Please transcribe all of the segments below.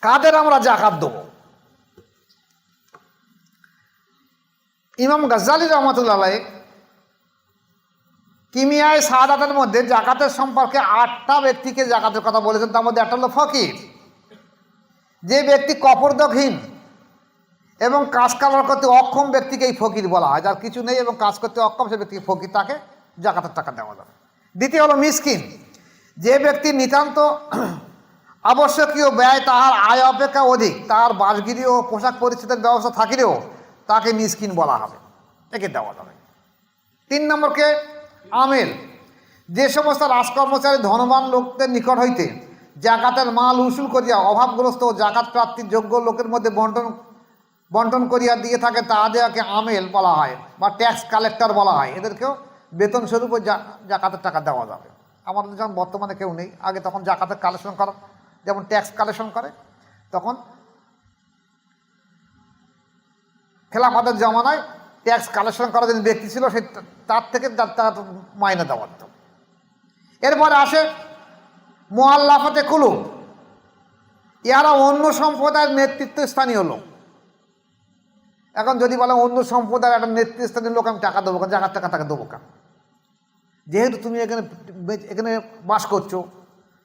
কাদের আমরা জাকাত দেব? ইমাম গাজ্জালী রহমতুল্লাহ আলাইহি কিমিয়ায়ে সাআদাতের মধ্যে জাকাতের সম্পর্কে 8টা ব্যক্তিকে জাকাতের কথা বলেছেন। তার মধ্যে একটা হলো ফকির। যে ব্যক্তি কপরদকহীন এবং কাজ কারবার করতে অক্ষম ব্যক্তিকে এই ফকির বলা হয়। যার কিছু নেই এবং কাজ করতে অক্ষম সে ব্যক্তিকে ফকির, তাকে জাকাতের টাকা দেওয়া যাবে। দ্বিতীয় হলো মিসকিন। যে ব্যক্তি নিতান্ত আবশ্যকীয় ব্যয় তাহার আয় অপেক্ষা অধিক, তার বাসগৃহ ও পোশাক পরিচ্ছদের ব্যবস্থা থাকিলেও তাকে মিসকিন বলা হবে, একে দেওয়া যাবে। 3 নম্বরকে আমেল। যে সমস্ত রাজকর্মচারী ধনবান লোকদের নিকট হইতে জাকাতের মাল উসুল করিয়া অভাবগ্রস্ত ও জাকাত প্রাপ্তির যোগ্য লোকের মধ্যে বন্টন করিয়া দিয়ে থাকে, তাদেরকে আমেল বলা হয় বা ট্যাক্স কালেক্টর বলা হয়। এদেরকেও বেতন স্বরূপ জাকাতের টাকা দেওয়া যাবে। আমাদের যখন বর্তমানে কেউ নেই, আগে তখন জাকাতের কালেকশন করা, যেমন ট্যাক্স কালেকশন করে, তখন খেলাফতের জমানায় ট্যাক্স কালেকশন করার যে ব্যক্তি ছিল সে তার থেকে তার মাইনে দেওয়া হতো। এরপরে আসে মুআল্লাফাতে কুলুব। এরা অন্য সম্প্রদায়ের নেতৃত্বস্থানীয় লোক। এখন যদি বলে অন্য সম্প্রদায়ের একটা নেতৃত্বস্থানীয় লোক আমি টাকা দেবো কেন, জাকাত টাকা তাকে দেবো কেন? যেহেতু তুমি এখানে বাস করছো,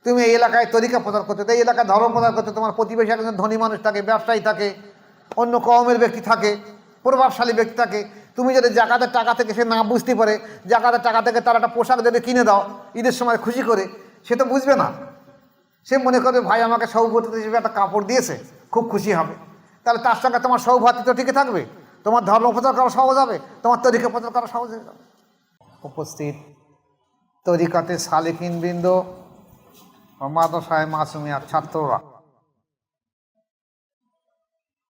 তুমি এই এলাকায় তরিকা প্রচার করছো, এই এলাকায় ধর্ম প্রচার করছো, তোমার প্রতিবেশী একজন ধনী মানুষ থাকে, ব্যবসায়ী থাকে, অন্য কওমের ব্যক্তি থাকে, প্রভাবশালী ব্যক্তি থাকে, তুমি যদি জাকাতের টাকা থেকে সে না বুঝতে পারে, জাকাতের টাকা থেকে তার একটা পোশাক যদি কিনে দাও ঈদের সময় খুশি করে, সে তো বুঝবে না। সে মনে করবে ভাই আমাকে সৌভাতৃত্ব হিসেবে একটা কাপড় দিয়েছে, খুব খুশি হবে। তাহলে তার সঙ্গে তোমার সৌভাতৃত্ব টিকে থাকবে, তোমার ধর্ম প্রচার করা সহজ হবে, তোমার তরিকা প্রচার করা সহজ হয়ে যাবে। উপস্থিত তরিকাতে সালেকিন বৃন্দ, মাদ্রাসায়ে মাসুমিয়ার ছাত্ররা,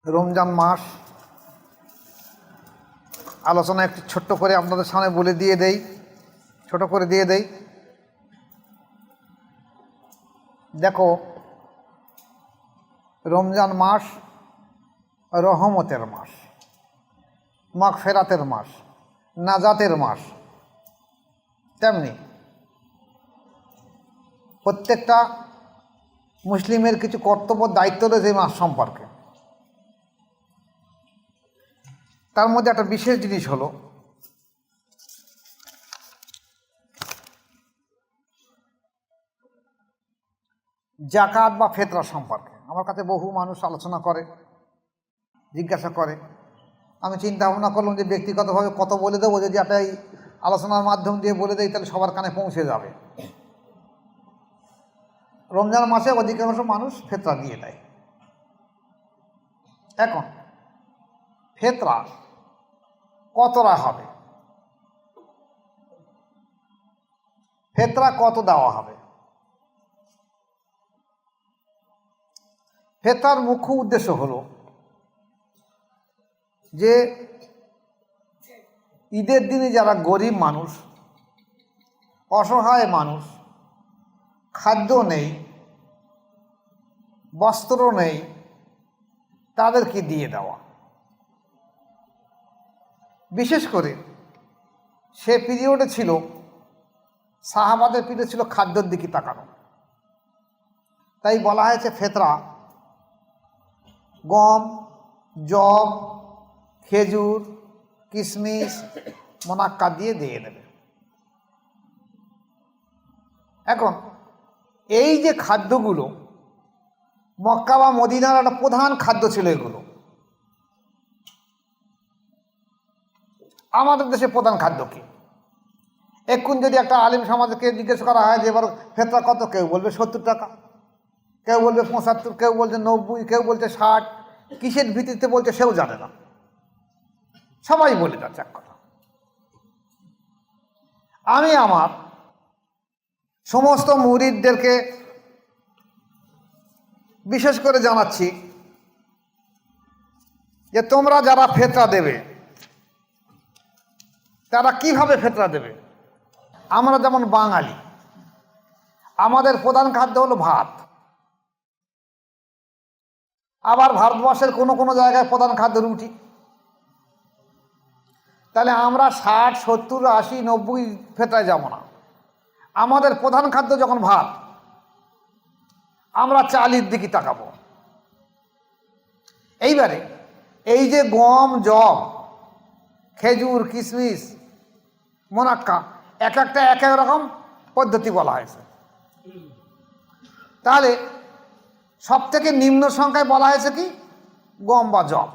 রমজান মাস আলোচনা একটু ছোট্ট করে আপনাদের সামনে বলে দিয়ে দেই, ছোট করে দিয়ে দেই। দেখো, রমজান মাস রহমতের মাস, মাগফিরাতের মাস, নাজাতের মাস। তেমনি প্রত্যেকটা মুসলিমের কিছু কর্তব্য দায়িত্ব রয়েছে এই মাস সম্পর্কে। তার মধ্যে একটা বিশেষ জিনিস হলো জাকাত বা ফিতরা সম্পর্কে। আমার কাছে বহু মানুষ আলোচনা করে, জিজ্ঞাসা করে। আমি চিন্তা ভাবনা করলাম যে ব্যক্তিগতভাবে কত বলে দেবো, যদি একটা এই আলোচনার মাধ্যম দিয়ে বলে দেয় তাহলে সবার কানে পৌঁছে যাবে। রমজান মাসে অধিকাংশ মানুষ ফিতরা দিয়ে দেয়। এখন ফিতরা কতটা হবে, ফিতরা কত দেওয়া হবে? ফিতরার মুখ্য উদ্দেশ্য হলো যে ঈদের দিনে যারা গরিব মানুষ, অসহায় মানুষ, খাদ্য নেই, বস্ত্র নেই, তাদেরকে দিয়ে দেওয়া। বিশেষ করে সে পিরিয়ডে ছিল, সাহাবাদের পিরিয়ড ছিল খাদ্যের দিকে তাকানো। তাই বলা হয়েছে ফিতরা গম, যব, খেজুর, কিশমিশ, মোনাক্কা দিয়ে দেবে। এখন এই যে খাদ্যগুলো মক্কা বা মদিনার একটা প্রধান খাদ্য ছিল, এগুলো আমাদের দেশে প্রধান খাদ্য কি? এখন যদি একটা আলিম সমাজকে জিজ্ঞেস করা হয় যে এবার ফিতরা কত, কেউ বলবে 70 টাকা, কেউ বলবে 75, কেউ বলছে 90, কেউ বলছে 60। কিসের ভিত্তিতে বলছে সেও জানে না, সবাই বলে যাচ্ছে এক কথা। আমি আমার সমস্ত মুরিদদেরকে বিশেষ করে জানাচ্ছি যে তোমরা যারা ফিতরা দেবে তারা কিভাবে ফিতরা দেবে। আমরা যেমন বাঙালি, আমাদের প্রধান খাদ্য হলো ভাত। আবার ভারতবর্ষের কোনো কোনো জায়গায় প্রধান খাদ্য রুটি। তাহলে আমরা 60, 70, 80, 90 ফিতরায় যাব না। আমাদের প্রধান খাদ্য যখন ভাত, আমরা চালের দিকে তাকাবো। এইবারে এই যে গম, জব, খেজুর, কিশমিশ, মোনাক্কা, এক একটা এক এক রকম পদ্ধতি বলা হয়েছে। তাহলে সব থেকে নিম্ন সংখ্যায় বলা হয়েছে কি? গম বা জব।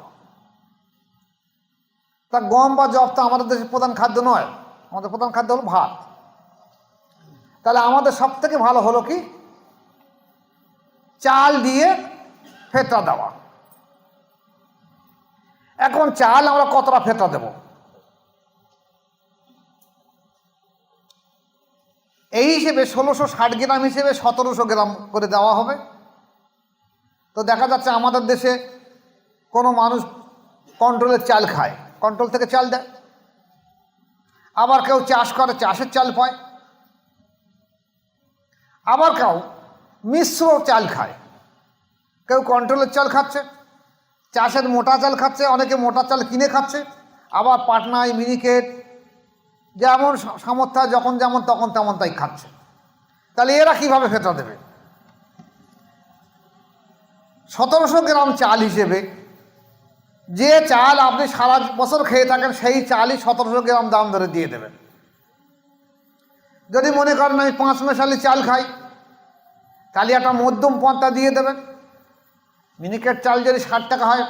তা গম বা জব তো আমাদের দেশের প্রধান খাদ্য নয়, আমাদের প্রধান খাদ্য হলো ভাত। তাহলে আমাদের সব থেকে ভালো হলো কি? চাল দিয়ে ফেতরা দেওয়া। এখন চাল আমরা কতটা ফেতরা দেব? এই হিসেবে 1660 গ্রাম হিসেবে 1700 গ্রাম করে দেওয়া হবে। তো দেখা যাচ্ছে আমাদের দেশে কোনো মানুষ কন্ট্রোলের চাল খায়, কন্ট্রোল থেকে চাল দেয়। আবার কেউ চাষ করে, চাষের চাল পায়। আবার কেউ মিশ্র চাল খায়, কেউ কন্ট্রোলের চাল খাচ্ছে, চাষের মোটা চাল খাচ্ছে, অনেকে মোটা চাল কিনে খাচ্ছে, আবার পাটনায়, মিনিকেট, যেমন সামর্থ্য যখন যেমন তখন তেমন তাই খাচ্ছে। তাহলে এরা কীভাবে ফেতরা দেবে? 1700 গ্রাম চাল হিসেবে যে চাল আপনি সারা বছর খেয়ে থাকেন সেই চালই 1700 গ্রাম দাম ধরে দিয়ে দেবেন। যদি মনে করেন আমি 5 মেশালি চাল খাই, তাহলে একটা মধ্যম পন্থা দিয়ে দেবেন। মিনিকেট চাল যদি 60 টাকা হয়,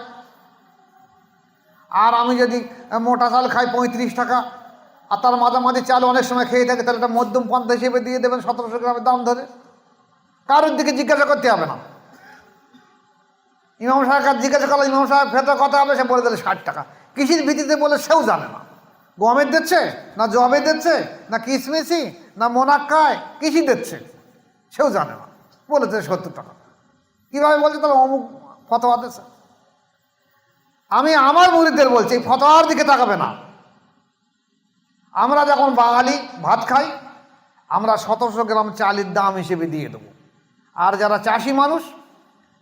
আর আমি যদি মোটা চাল খাই 35 টাকা, আর তার মাঝামাঝি চাল অনেক সময় খেয়ে থাকে, তাহলে একটা মধ্যম পন্থা হিসেবে দিয়ে দেবেন 1700 গ্রামের দাম ধরে। কারোর দিকে জিজ্ঞাসা করতে হবে না। ইমাম সাহেব কাছে জিজ্ঞাসা করলো, ইমাম সাহেব ফেতরা কত হবে? সে বলে দিলে 60 টাকা। কৃষির ভিত্তিতে বলে সেও জানে না গমের দিচ্ছে না জবে দিচ্ছে না কিশমিশি না মোনাক্কায় কৃষি দিচ্ছে, সেও জানে না, বলেছে 70 টাকা। কীভাবে বলছে? তাহলে অমুক ফতোয়া দিচ্ছে। আমি আমার মুরিদদের বলছি, এই ফতোয়ার দিকে তাকাবে না। আমরা যখন বাঙালি ভাত খাই, আমরা 1700 গ্রাম চালের দাম হিসেবে দিয়ে দেবো। আর যারা চাষি মানুষ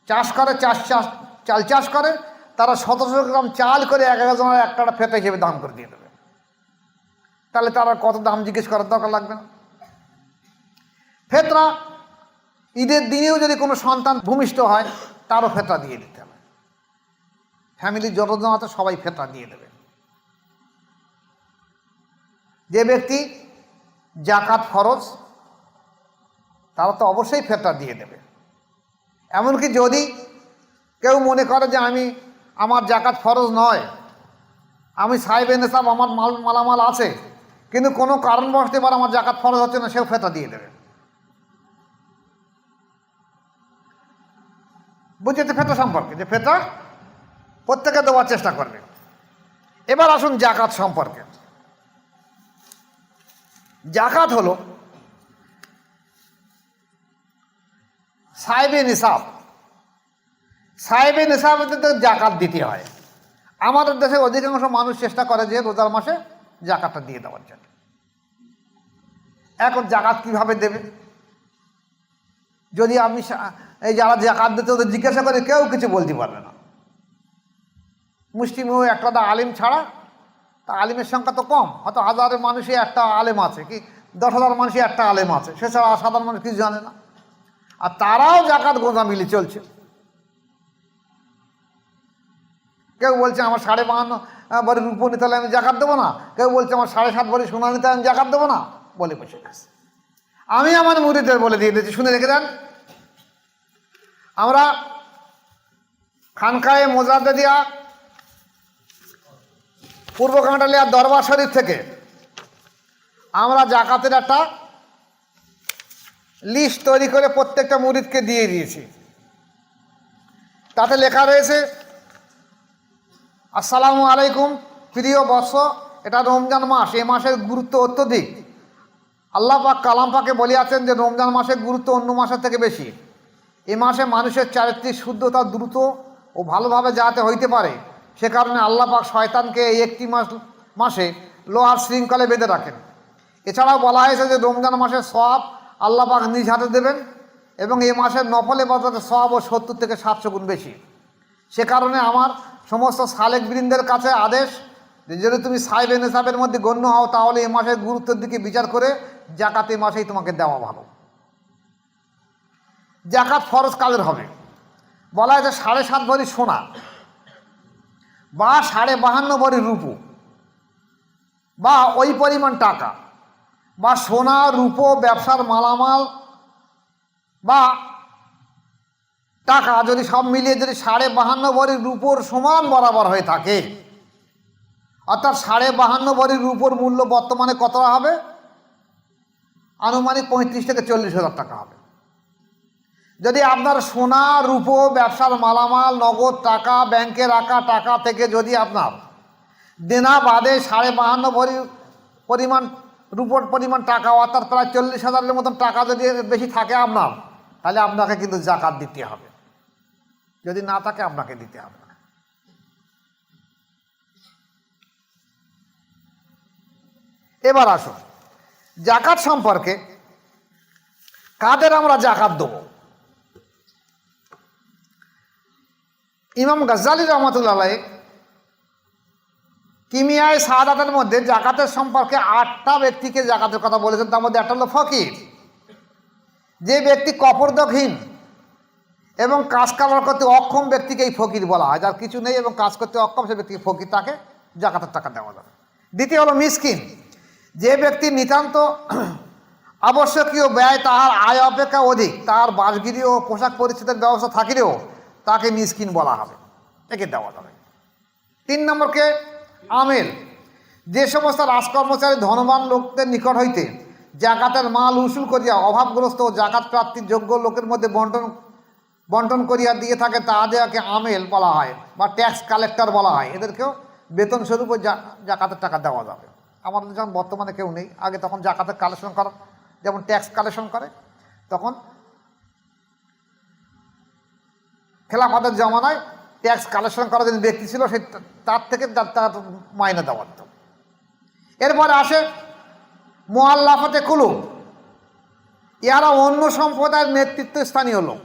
চাষ করে, চাল চাষ করে, তারা 1700 গ্রাম চাল করে এক একজনের একটা ফেতা হিসেবে দাম করে দিয়ে দেবে। তাহলে তারা কত দাম জিজ্ঞেস করার দরকার লাগবে না। ফেতরা ঈদের দিনেও যদি কোনো সন্তান ভূমিষ্ঠ হয়, তারও ফেতরা দিয়ে দিতে হবে। ফ্যামিলির যতজন আছে সবাই ফেতরা দিয়ে দেবে। যে ব্যক্তি জাকাত ফরজ, তারা তো অবশ্যই ফেতরা দিয়ে দেবে। এমনকি যদি কেউ মনে করে যে আমার জাকাত ফরজ নয়, আমি সাহেবে নেশাব, আমার মালামাল আছে, কিন্তু কোনো কারণবশত এবার আমার জাকাত ফরজ হচ্ছে না, সেও ফেতরা দিয়ে দেবে। বুঝেছে ফেতরা সম্পর্কে, যে ফেতরা প্রত্যেকে দেওয়ার চেষ্টা করবে। এবার আসুন জাকাত সম্পর্কে। জাকাত হলো সাহেবে নিসাব। সাহেবে নিসাবের জাকাত দিতে হয়। আমাদের দেশে অধিকাংশ মানুষ চেষ্টা করে যে রোজার মাসে জাকাতটা দিয়ে দেওয়ার জন্য। এখন জাকাত কিভাবে দেবে? যদি আমি এই যারা জাকাত দিতে ওদের জিজ্ঞাসা করে, কেউ কিছু বলতে পারবে না। মুসলিম একটা আলিম ছাড়া, তা আলিমের সংখ্যা তো কম, হয়তো 1000 মানুষই একটা আলেম আছে, কি 10,000 মানুষই একটা আলেম আছে, সে ছাড়া সাধারণ মানুষ কিছু জানে না। আর তারাও জাকাত গোঁজামিলি চলছে। কেউ বলছে আমার 52 ভরি রূপো নিতে হলে আমি জাকাত দেবো না, কেউ বলছে আমার 7.5 ভরি সোনা নিতে আমি জাকাত দেবো না, বলে বসে গেছে। আমি আমার মুরিদদের বলে দিয়ে দিয়েছি, শুনে রেখে দেন। আমরা খানকায়ে মোজাদ্দেদিয়া পূর্ব কাঁটালিয়া দরবার শরীফ থেকে আমরা জাকাতের একটা লিস্ট তৈরি করে প্রত্যেকটা মুরিদকে দিয়ে দিয়েছি। তাতে লেখা রয়েছে, আসসালামু আলাইকুম প্রিয় বৎস, এটা রমজান মাস, এই মাসের গুরুত্ব অত্যধিক। আল্লাহ পাক কালাম পাকে বলিয়াছেন যে রমজান মাসের গুরুত্ব অন্য মাসের থেকে বেশি। এই মাসে মানুষের চারিত্রিক শুদ্ধতা দ্রুত ও ভালোভাবে যাতে হইতে পারে, সে কারণে আল্লাহ পাক শয়তানকে এই একটি মাসে লোহার শৃঙ্খলে বেঁধে রাখেন। এছাড়াও বলা হয়েছে যে রমজান মাসের সওয়াব আল্লাহ পাক নিজ হাতে দেবেন, এবং এই মাসের নফলে বাজারের সওয়াব ও 70 থেকে 700 গুণ বেশি। সে কারণে আমার সমস্ত সালেক বৃন্দের কাছে আদেশ, যদি তুমি সাহেবে নেশাবের মধ্যে গণ্য হও, তাহলে এই মাসের গুরুত্বের দিকে বিচার করে জাকাত এই মাসেই তোমাকে দেওয়া ভালো। জাকাত ফরজ কাদের হবে? বলা হয়েছে 7.5 ভরি সোনা বা 52.5 ভরি রূপো বা ওই পরিমাণ টাকা বা সোনা রূপো ব্যবসার মালামাল বা টাকা যদি সব মিলিয়ে যদি 52.5 ভরি রূপোর সমান বরাবর হয়ে থাকে, অর্থাৎ 52.5 ভরি রূপোর মূল্য বর্তমানে কত হবে? আনুমানিক 35 থেকে 40,000 টাকা হবে। যদি আপনার সোনা রূপো ব্যবসার মালামাল নগদ টাকা ব্যাংকে রাখা টাকা থেকে যদি আপনার দেনা বাদে 52.5 ভরি পরিমাণ রূপোর পরিমাণ টাকা অর্থাৎ প্রায় 40,000-এর মতন টাকা যদি বেশি থাকে আপনার, তাহলে আপনাকে কিন্তু জাকাত দিতে হবে। যদি না থাকে আপনাকে দিতে হবে না। এবার আসুন জাকাত সম্পর্কে, কাদের আমরা জাকাত দেব। ইমাম গাজ্জালী রহমতুল্লাহ আলাইহি কিমিয়ায়ে সাআদাতের মধ্যে জাকাতের সম্পর্কে 8টা ব্যক্তিকে জাকাতের কথা বলেছেন। তার মধ্যে একটা হলো ফকির। যে ব্যক্তি কপরদকহীন এবং কাজ কারবার করতে অক্ষম ব্যক্তিকে এই ফকির বলা হয়। যার কিছু নেই এবং কাজ করতে অক্ষম সে ব্যক্তিকে ফকির, তাকে জাকাতের টাকা দেওয়া যাবে। দ্বিতীয় হলো মিসকিন। যে ব্যক্তি নিতান্ত আবশ্যকীয় ব্যয় তাহার আয় অপেক্ষা অধিক, তার বাসগৃহ ও পোশাক পরিচ্ছদের ব্যবস্থা থাকিলেও তাকে মিসকিন বলা হবে, একে দেওয়া যাবে। 3 নম্বরকে আমেল। যে সমস্ত রাজকর্মচারী ধনবান লোকদের নিকট হইতে জাকাতের মাল উসুল করিয়া অভাবগ্রস্ত ও জাকাত প্রাপ্তির যোগ্য লোকের মধ্যে বন্টন করিয়া দিয়ে থাকে, তাদেরকে আমেল বলা হয় বা ট্যাক্স কালেক্টর বলা হয়। এদেরকেও বেতন স্বরূপ জাকাতের টাকা দেওয়া যাবে। আমাদের যখন বর্তমানে কেউ নেই, আগে তখন জাকাতের কালেকশন করা, যেমন ট্যাক্স কালেকশন করে, তখন খেলাফতের জমানায় ট্যাক্স কালেকশন করার যে ব্যক্তি ছিল সে তার থেকে তার মাইনে দেওয়া হতো। এরপরে আসে মুআল্লাফাতে কুলুব। এরা অন্য সম্প্রদায়ের নেতৃত্বস্থানীয় লোক।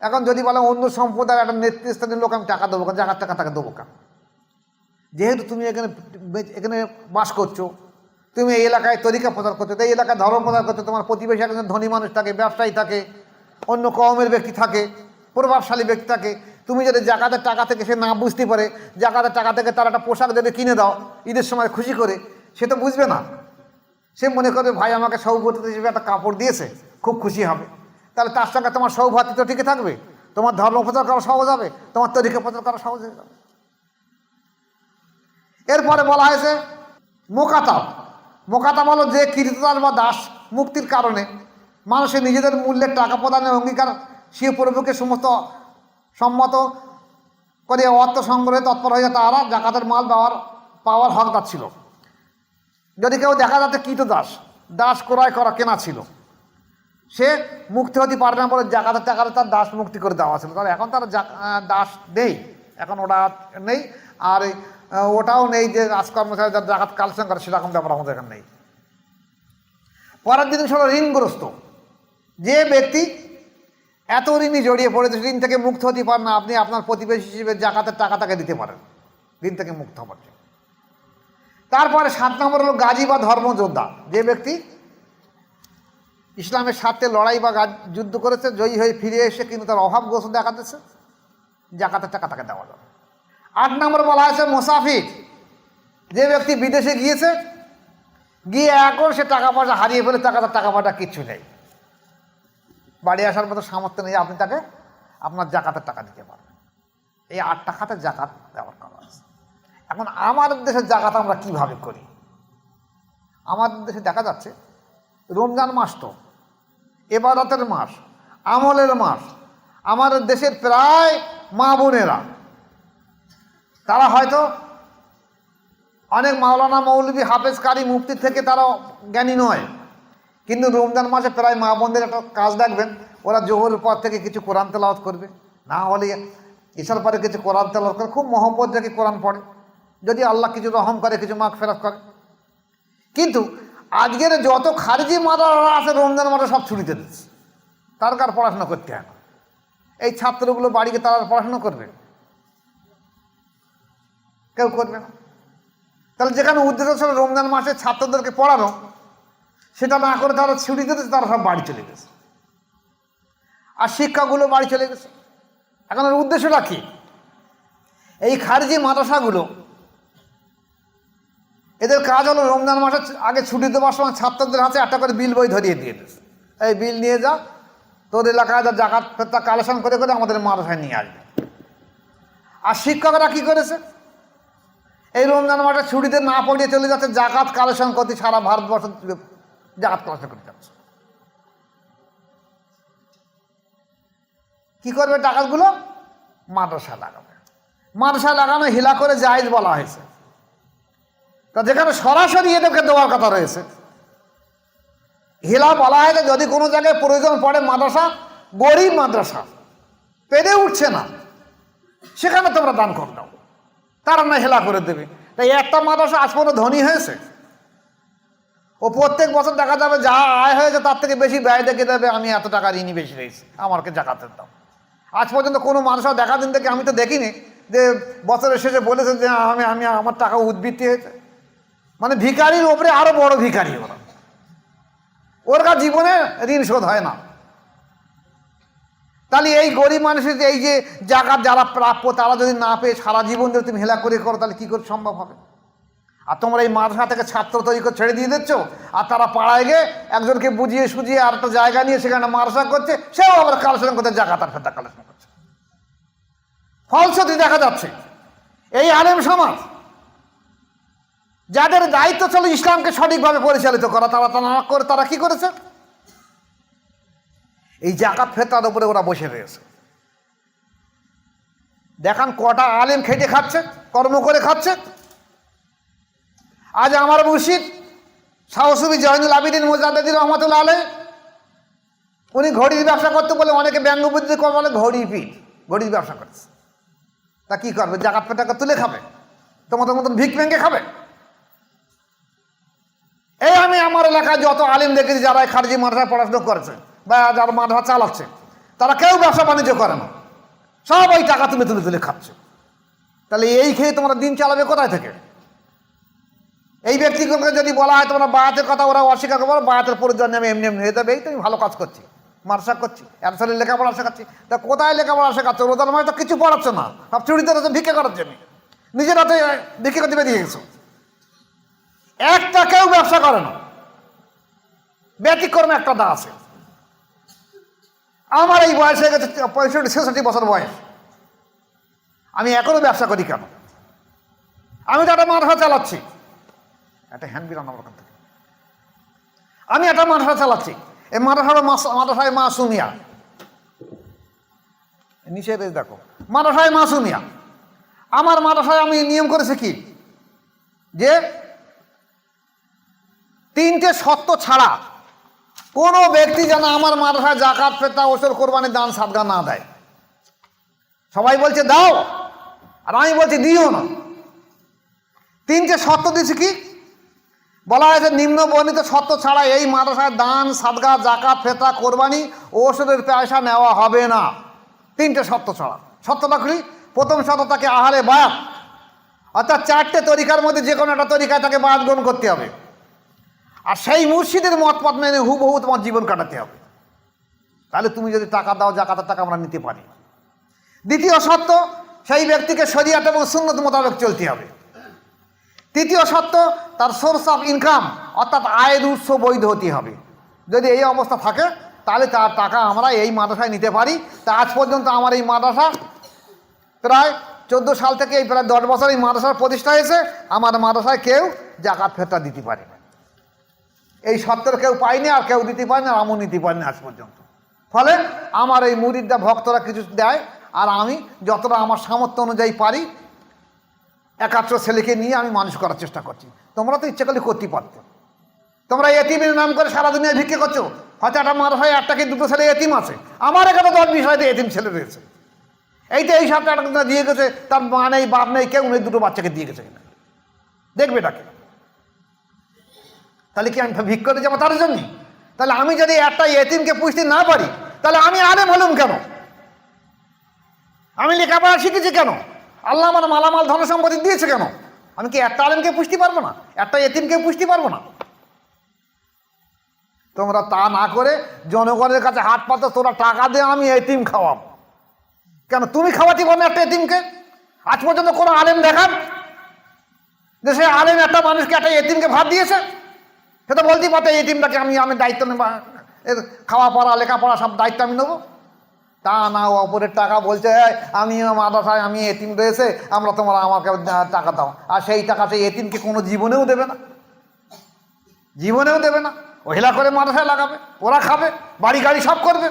এখন যদি বলে অন্য সম্প্রদায়ের একটা নেতৃত্বস্থানীয় লোক আমি টাকা দেবো কেন, জাকাত টাকা তাকে দেবো কেন? যেহেতু তুমি এখানে বাস করছো, তুমি এই এলাকায় তরিকা প্রচার করছো, এই এলাকায় ধর্ম প্রচার করছো, তোমার প্রতিবেশী একজন ধনী মানুষ থাকে, ব্যবসায়ী থাকে, অন্য কওমের ব্যক্তি থাকে, প্রভাবশালী ব্যক্তি থাকে, তুমি যদি জাকাতের টাকা থেকে সে না বুঝতে পারে, জাকাতের টাকা থেকে তার একটা পোশাক যদি কিনে দাও ঈদের সময় খুশি করে, সে তো বুঝবে না। সে মনে করবে ভাই আমাকে সৌভাতৃত্ব হিসেবে একটা কাপড় দিয়েছে, খুব খুশি হবে। তাহলে তার সঙ্গে তোমার সৌভাতৃত্ব টিকে থাকবে, তোমার ধর্ম প্রচার করা সহজ হবে, তোমার তরিকা প্রচার করা সহজ হয়ে যাবে। এরপরে বলা হয়েছে মোকাতাব। মোকাতাব হলো যে কৃতদাস বা দাস মুক্তির কারণে মানুষের নিজেদের মূল্যের টাকা প্রদানের অঙ্গীকার সে প্রভুকে সমস্ত সম্মত করে অর্থ সংগ্রহে তৎপর হয়ে তারা জাকাতের মাল পাওয়ার হকদার ছিল। যদি কেউ দেখা যাচ্ছে কৃতদাস, দাস ক্রয় করা কেনা ছিল, সে মুক্তি হতে পারবে না বলে জাকাতের টাকাটা তার দাস মুক্তি করে দেওয়া ছিল। তাহলে এখন তার দাস নেই, এখন ওটা নেই। আর ওটাও নেই যে রাজকর্মচারী যার জাকাত কালেকশন করে, সেরকম ব্যাপার আমাদের এখানে নেই। পরের জিনিস হলো ঋণগ্রস্ত। যে ব্যক্তি এত ঋণই জড়িয়ে পড়েছে, ঋণ থেকে মুক্ত হতে পারেন না, আপনি আপনার প্রতিবেশী হিসেবে জাকাতের টাকা তাকে দিতে পারেন ঋণ থেকে মুক্ত হওয়ার জন্য। তারপরে 7 নম্বর হলো গাজী বা ধর্মযোদ্ধা। যে ব্যক্তি ইসলামের স্বার্থে লড়াই বা যুদ্ধ করেছে, জয়ী হয়ে ফিরে এসে কিন্তু তার অভাবগ্রস্ত দেখা দিচ্ছে, জাকাতের টাকা তাকে দেওয়া যাবে। 8 নম্বর বলা হয়েছে মুসাফির। যে ব্যক্তি বিদেশে গিয়েছে, গিয়ে এখন সে টাকা পয়সা হারিয়ে ফেলে, তার টাকা পয়সা কিচ্ছু নেই, বাড়ি আসার মতো সামর্থ্য নেই, আপনি তাকে আপনার জাকাতের টাকা দিতে পারবেন। এই 8টা খাতে জাকাত দেওয়ার করা আছে। এখন আমাদের দেশের জাকাত আমরা কিভাবে করি? আমাদের দেশে দেখা যাচ্ছে রমজান মাস তো ইবাদতের মাস, আমলের মাস। আমাদের দেশের প্রায় মা বোনেরা তারা হয়তো অনেক মাওলানা মৌলবী হাফেজ কারি মুফতি থেকে তারা জ্ঞানী নয়, কিন্তু রমজান মাসে প্রায় মা বোনদের একটা কাজ দেখবেন, ওরা জোহরের পর থেকে কিছু কোরআন তেলাওয়াত করবে, না হলে ইশার পরে কিছু কোরআন তেলাওয়াত করে, খুব মহব্বত রেখে কোরআন পড়ে, যদি আল্লাহ কিছু রহম করে, কিছু মাগফিরাত করে। কিন্তু আজকের যত খারিজি মাদ্রাসা আছে রমজান মাসে সব ছুটিতে দিচ্ছে, তার কার পড়াশোনা করতে হয় না। এই ছাত্রগুলো বাড়িকে তারা পড়াশোনা করবে? কেউ করবে না। তাহলে যেখানে উদ্দেশ্য ছিল রমজান মাসে ছাত্রদেরকে পড়ানো, সেটা না করে তারা ছুটিতে দিচ্ছে, তারা সব বাড়ি চলে গেছে, আর শিক্ষাগুলো বাড়ি চলে গেছে। এখন এর উদ্দেশ্যটা কি? এই খারিজি মাদ্রাসাগুলো এদের কাজ হলো রমজান মাসে আগে ছুটি দেওয়ার সময় ছাত্রদের হাতে একটা করে বিল বই ধরিয়ে দিয়ে দিয়েছে, এই বিল নিয়ে যা, তোর এলাকায় যা জাকাত ফেতরা কালেকশন করে করে আমাদের মাদ্রাসায় নিয়ে আসবে। আর শিক্ষকরা কি করেছে, এই রমজান মাসে ছুটিতে না পড়িয়ে চলে যাচ্ছে জাকাত কালেকশন করতে, সারা ভারতবর্ষ জাকাত কালেকশন করতে যাচ্ছে। কি করবে টাকাগুলো? মাদ্রাসা লাগাবে। মাদ্রাসা লাগানো হিলা করে জায়েজ বলা হয়েছে, তা যেখানে সরাসরি এদেরকে দেওয়ার কথা রয়েছে, হিলা বলা হয়েছে যদি কোনো জায়গায় প্রয়োজন পড়ে, মাদ্রাসা গরিব মাদ্রাসা পেরে উঠছে না, সেখানে তোমরা দান করে দাও, তারা না হেলা করে দেবে। তাই একটা মাদ্রাসা আজ পর্যন্ত ধনী হয়েছে, ও প্রত্যেক বছর দেখা যাবে যা আয় হয়েছে তার থেকে বেশি ব্যয় দেখে দেবে, আমি এত টাকা ঋণই বেশি রয়েছে, আমাকে জাকাতের দাও। আজ পর্যন্ত কোনো মাদ্রাসা দেখা দিন থেকে আমি তো দেখিনি যে বছরের শেষে বলেছে যে আমি আমার টাকা উদ্বৃত্তি হয়েছে। মানে ভিখারির ওপরে আরো বড় ভিখারি ওরা, ওর কাছে জীবনে ঋণ শোধ হয় না। তাহলে এই গরিব মানুষের এই যে জাকাত যারা প্রাপ্য তারা যদি না পেয়ে সারা জীবন যদি তুমি হেলা করে করো, তাহলে কি করে সম্ভব হবে? আর তোমরা এই মাদ্রাসা থেকে ছাত্র তৈরি করে ছেড়ে দিয়ে দিচ্ছ, আর তারা পাড়ায় গিয়ে একজনকে বুঝিয়ে সুঝিয়ে আর একটা জায়গা নিয়ে সেখানে মাদ্রাসা করছে, সেও আবার কালেকশন করতে জাকাত আর ফেতরা কালেকশন করছে। ফলশ্রুতি দেখা যাচ্ছে এই আলেম সমাজ যাদের দায়িত্ব ছিল ইসলামকে সঠিকভাবে পরিচালিত করা, তারা না করে তারা কি করেছে? এই জাকাত ফেতরার উপরে ওরা বসে রয়েছে। দেখান কটা আলেম খেটে খাচ্ছে, কর্ম করে খাচ্ছে। আজ আমার মুর্শিদ শাহ সুফি জয়নুল আবিদিন মুজাদ্দিদ রহমাতুল্লাহ আলাইহ, উনি ঘড়ির ব্যবসা করতে বলে অনেকে ব্যঙ্গ বুদ্ধি করে বলে ঘড়ি পিঠ, ঘড়ির ব্যবসা করেছে। তা কি করবে? জাকাত ফেতরা তুলে খাবে, তোমাদের মতন ভিক ভেঙে খাবে? এই আমি আমার এলাকায় যত আলিম দেখেছি যারা খারিজি মাদ্রাসায় পড়াশোনা করেছে বা যারা মাদ্রাসা চালাচ্ছে, তারা কেউ ব্যবসা বাণিজ্য করে না, সবাই টাকা তুলে তুলে তুলে খাচ্ছে। তাহলে এই খেয়ে তোমরা দিন চালাবে কোথায় থেকে? এই ব্যক্তিগতকে যদি বলা হয় তোমরা বায়াতের কথা, ওরা অস্বীকার করবো, বায়াতের পরিজন আমি এমনি এমনি হয়ে যাবে, এই তো আমি ভালো কাজ করছি, মাদ্রাসা করছি, এত সালে লেখাপড়া শেখাচ্ছি। তা কোথায় লেখাপড়া শেখাচ্ছে? রোজার মাসে তো কিছু পড়াচ্ছে না, সব চুরিতে রয়েছে ভিক্ষে করার জন্য, নিজের হাতে ভিক্ষে করতে বেরিয়ে গেছো। একটা কেউ ব্যবসা করে না, ব্যতিক্রমে একটা দা আছে। আমার এই বয়স হয়ে গেছে 65-66 বছর বয়স, আমি এখনো ব্যবসা করি কেন? আমি তো একটা মাদ্রাসা চালাচ্ছি, একটা হ্যান্ডবিল আমার ওখান থেকে, আমি একটা মাদ্রাসা চালাচ্ছি। এই মাদ্রাসায় মাসুমিয়া নিচে দেখো, মাদ্রাসায় মাসুমিয়া। আমার মাদ্রাসায় আমি নিয়ম করেছি কি, যে 3টে শর্ত ছাড়া কোনো ব্যক্তি যেন আমার মাদ্রাসায় জাকাত ফেতরা ওসব কোরবানি দান সাদগা না দেয়। সবাই বলছে দাও, আর আমি বলছি দিও না। 3টে শর্ত দিয়েছি কি, বলা হয়েছে নিম্ন বর্ণিত শর্ত ছাড়া এই মাদ্রাসায় দান সাদগা জাকাত ফেতরা কোরবানি ওষুধের পয়সা নেওয়া হবে না। 3টে শর্ত ছাড়া। শর্তটা কি? প্রথম শর্ত তাকে আহারে বায়াত, অর্থাৎ 4টে তরিকার মধ্যে যে কোনো একটা তরিকায় তাকে বায়াত গ্রহণ করতে হবে, আর সেই মুর্শিদের মতপথ মেনে হুবহু তোমার জীবন কাটাতে হবে। তাহলে তুমি যদি টাকা দাও, জাকাতের টাকা আমরা নিতে পারি। দ্বিতীয় শর্ত, সেই ব্যক্তিকে শরিয়ত এবং সুন্নত মোতাবেক চলতে হবে। তৃতীয় শর্ত, তার সোর্স অফ ইনকাম অর্থাৎ আয়ের উৎস বৈধ হতে হবে। যদি এই অবস্থা থাকে তাহলে তার টাকা আমরা এই মাদ্রাসায় নিতে পারি। তা আজ পর্যন্ত আমার এই মাদ্রাসা প্রায় 14 সাল থেকে এই প্রায় 10 বছর এই মাদ্রাসার প্রতিষ্ঠা হয়েছে, আমার মাদ্রাসায় কেউ জাকাত ফেতরা দিতে পারে না। এই শর্তের কেউ পায়নি, আর কেউ দিতে পারেনি, আর আমিও নিতে পারিনি আজ পর্যন্ত। ফলে আমার এই মুরিদরা ভক্তরা কিছু দেয়, আর আমি যতটা আমার সামর্থ্য অনুযায়ী পারি একাত্র ছেলেকে নিয়ে আমি মানুষ করার চেষ্টা করছি। তোমরা তো ইচ্ছে করলে করতে পারতো। তোমরা এতিমের নাম করে সারা দুনিয়ায় ভিক্ষে করছো। হয়তো একটা মাদ্রাসায় একটা কি দুটো ছেলে এতিম আছে, আমার এখানে 10-20 হয়তো এতিম ছেলে রয়েছে। এইটা এই সপ্তাহে একটা দিয়ে গেছে, তার মা নেই বাপ নেই, কেউ নেই, দুটো বাচ্চাকে দিয়ে গেছে কিনা দেখবে এটাকে। তাহলে কি আমি ভিক্ষে করে যাবো তার জন্যই? তাহলে আমি যদি একটা এতিমকে পুষতে না পারি, তাহলে আমি আলেম হলুম কেন? আমি লেখাপড়া শিখেছি কেন? আল্লাহ আমার মালামাল ধন সম্পত্তি দিয়েছে কেন? আমি কি একটা আলেমকে পুষতে পারবো না? একটা এতিমকে পুষতে পারবো না? তোমরা তা না করে জনগণের কাছে হাত পাতো, তোরা টাকা দিয়ে আমি এতিম খাওয়াবো কেন? তুমি খাওয়াতে পারো না একটা এতিমকে? আজ পর্যন্ত কোনো আলেম দেখান যে সে আলেম একটা মানুষকে, একটা এতিমকে ভাত দিয়েছে? সে তো বলতেই পারতো এতিমটাকে আমি দায়িত্ব নেব, খাওয়া পড়া লেখাপড়া সব দায়িত্ব আমি নেবো। তা না, অপরের টাকা বলছে আমি মাদ্রাসায় আমি এতিম রয়েছে, তোমরা আমাকে টাকা দাও। আর সেই টাকা সেই এতিমকে কোনো জীবনেও দেবে না, জীবনেও দেবে না। ওহেলা করে মাদ্রাসায় লাগাবে, ওরা খাবে, বাড়ি গাড়ি সব করবে।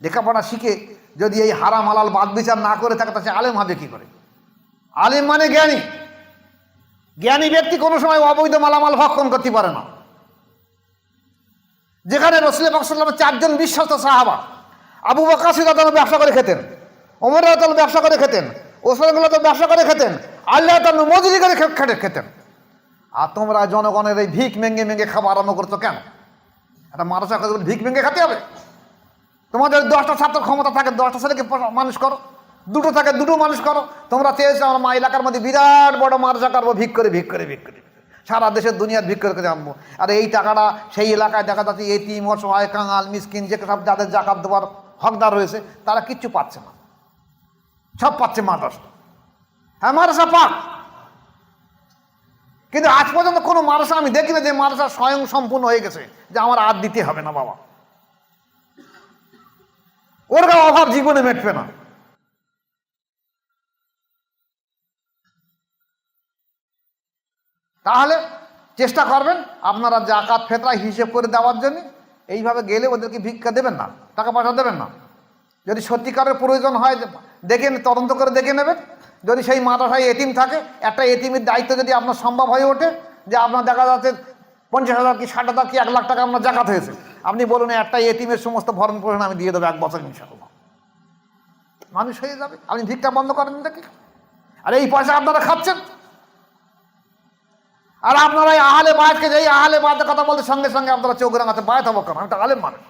লেখাপড়া শিখে যদি এই হারাম হালাল বাদ বিচার না করে থাকে, তা সে আলেম হবে কি করে? আলেম মানে জ্ঞানী। জ্ঞানী ব্যক্তি কোনো সময় অবৈধ মালামাল ভক্ষণ করতে পারে না। যেখানে রাসূল পাক সাল্লাল্লাহু আলাইহি ওয়াসাল্লামের 4 জন বিশ্বস্ত সাহাবা, আবু বকর সিদ্দিক ব্যবসা করে খেতেন, ওমর রাদিয়াল্লাহু ব্যবসা করে খেতেন, ওসমান রাদিয়াল্লাহু ব্যবসা করে খেতেন, আল্লাহ তাআলা মজুরি করে খেতেন। আর তোমরা জনগণের এই ভিক মেঙ্গে মেঙ্গে খাবার আরম্ভ করছো কেন? একটা মাদ্রাসা করে ভিক মেঙ্গে খেতে হবে? তোমাদের 10টা ছাত্র ক্ষমতা থাকে, 10টা ছেলেকে মানুষ করো, 2টো থাকে 2টো মানুষ করো। তোমরা চেয়েছো আমার মা এলাকার মধ্যে বিরাট বড় মাদ্রাসা করবো, ভিক করে সারা দেশের দুনিয়ার ভিক করে আনবো। আর এই টাকাটা সেই এলাকায় দেখা যাচ্ছে এতিম, অসহায়, কাঙাল, মিসকিন, যে সব যাদের জাকাত দেওয়ার হকদার রয়েছে তারা কিচ্ছু পাচ্ছে না, সব পাচ্ছে মাদ্রাসা। হ্যাঁ, মাদ্রাসা পাক, কিন্তু আজ পর্যন্ত কোনো মাদ্রাসা আমি দেখি না যে মাদ্রাসা স্বয়ং সম্পূর্ণ হয়ে গেছে যে আমার আর দিতে হবে না বাবা, ওর অভাব জীবনে মেটবে না। তাহলে চেষ্টা করবেন আপনারা জাকাত ফেতরা হিসেব করে দেওয়ার জন্য। এইভাবে গেলে ওদেরকে ভিক্ষা দেবেন না, টাকা পয়সা দেবেন না। যদি সত্যিকারের প্রয়োজন হয় দেখে তদন্ত করে দেখে নেবেন। যদি সেই মাদ্রাসায় এতিম থাকে, একটা এতিমের দায়িত্ব যদি আপনার সম্ভব হয়ে ওঠে, যে আপনার দেখা যাচ্ছে 50,000 কি 60,000 কি 1 লাখ টাকা আপনার জাকাত হয়েছে, আপনি বলুন একটা এতিমের সমস্ত ভরণ পোষণ আমি দিয়ে দেবো 1 বছর ইনশাআল্লাহ, মানুষ হয়ে যাবে। আপনি ভিক্ষা বন্ধ করেন দেখি। আর এই পয়সা আপনারা খাচ্ছেন। আর আপনারা এই আহলে বায়াতকে, যেই আহলে বায়াতের কথা বলতে সঙ্গে সঙ্গে আপনারা চোখ রাঙাতে, বায়াত হবো কেন? আমি তো আলেম মানুষ।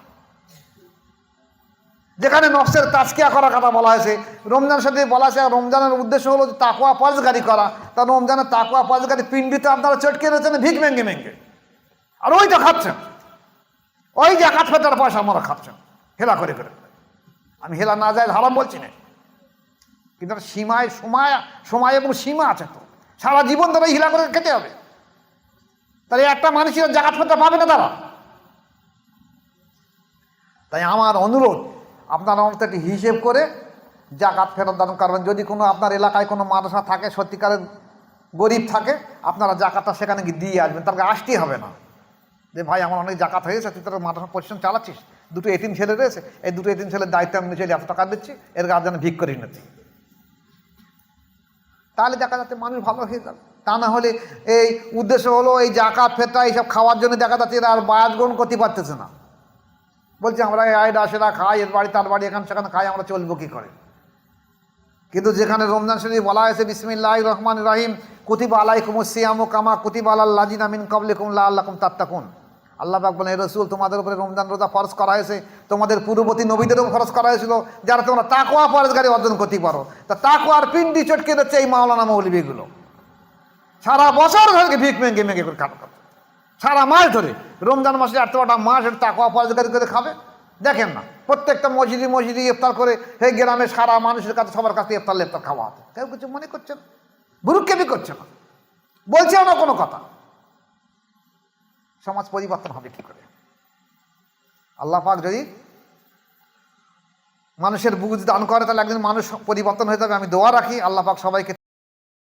যেখানে নফসের তাজকিয়া করার কথা বলা হয়েছে, রমজান সাথে বলা আছে, রমজানের উদ্দেশ্য হলো তাকওয়া পরহেজগারি করা। তা রমজানের তাকওয়া পরহেজগারি পিণ্ডিতে আপনারা চটকে রয়েছেন ভিক মেঙ্গে মেঙ্গে, আর ওইটা খাচ্ছেন। ওই জাকাত ফেতরার পয়সা আপনারা খাচ্ছেন হেলা করে। আমি হেলা না যায় হারাম বলছি না, কিন্তু সময় এবং সীমা আছে। তো সারা জীবন ধরে হিলা করে খেতে হবে, তাহলে একটা মানুষের জাকাত ফেতরা পাবে না তারা। তাই আমার অনুরোধ, আপনারা অন্তত হিসেব করে জাকাত ফেরত দান করবেন। যদি কোনো আপনার এলাকায় কোনো মাদ্রাসা থাকে, সত্যিকারের গরিব থাকে, আপনারা জাকাতটা সেখানে গিয়ে দিয়ে আসবেন। তাকে আসতেই হবে না যে ভাই আমার অনেক জাকাত হয়েছে, তুই তোর মাদ্রাসা পরিশ্রম চালাচ্ছিস, 2টো এতিম ছেলে রয়েছে, এই 2টো এতিম ছেলের দায়িত্ব আমি নিচে 100 টাকা দিচ্ছি, এর গার্জেন ভিক করে নিচ্ছি। তাহলে দেখা যাচ্ছে মানুষ ভালো হয়ে যাবে। তা না হলে এই উদ্দেশ্য হলো এই জাকাত ফেতরা এইসব খাওয়ার জন্য দেখা যাচ্ছে এরা আর বায়াত গ্রহণ করতে পারতেছে না। বলছে আমরা এই আয়ডা সেটা খাই, এর বাড়ি তার বাড়ি, এখানে সেখানে খাই, আমরা চলবো কী করে? কিন্তু যেখানে রমজান শরীফ বলা হয়েছে বিসমিল্লাহির রহমানির রহিম, কুতিবা আলাইকুমুস সিয়ামু কামা কুতিবা আলাল লাযিনা মিন ক্বাবলিকুম লাআল্লাকুম তাত্তাকুন। আল্লাহ পাক বলেন, রাসূল তোমাদের উপরে রমজান রোজা ফরজ করা হয়েছে, তোমাদের পূর্ববর্তী নবীদেরও ফরজ করা হয়েছিল, যারা তোমরা তাকওয়া পরহেজগারি অর্জন করতে পারো। তা তাকওয়ার পিন্ডি চটকে দিচ্ছে এই মাওলানা মৌলবীগুলো। সারা বছর ধরে ভিক মেঙ্গে মেঙ্গে করে খাবে, সারা মাস ধরে, রমজান মাসে 8টা মাস তাকওয়া পরহেজগারি করে খাবে। দেখেন না, প্রত্যেকটা মসজিদে ইফতার করে এই গ্রামে সারা মানুষের কাছে সবার কাছে ইফতার খাওয়া হতো। কেউ কিছু মনে করছে না, ভুরুক্ষেপই করছে না, বলছেও না কোনো কথা। সমাজ পরিবর্তন হবে কি করে? আল্লাহ পাক যদি মানুষের বুঝ দান করে, তাহলে একদিন মানুষ পরিবর্তন হয়ে যাবে। আমি দোয়া রাখি আল্লাহ পাক সবাইকে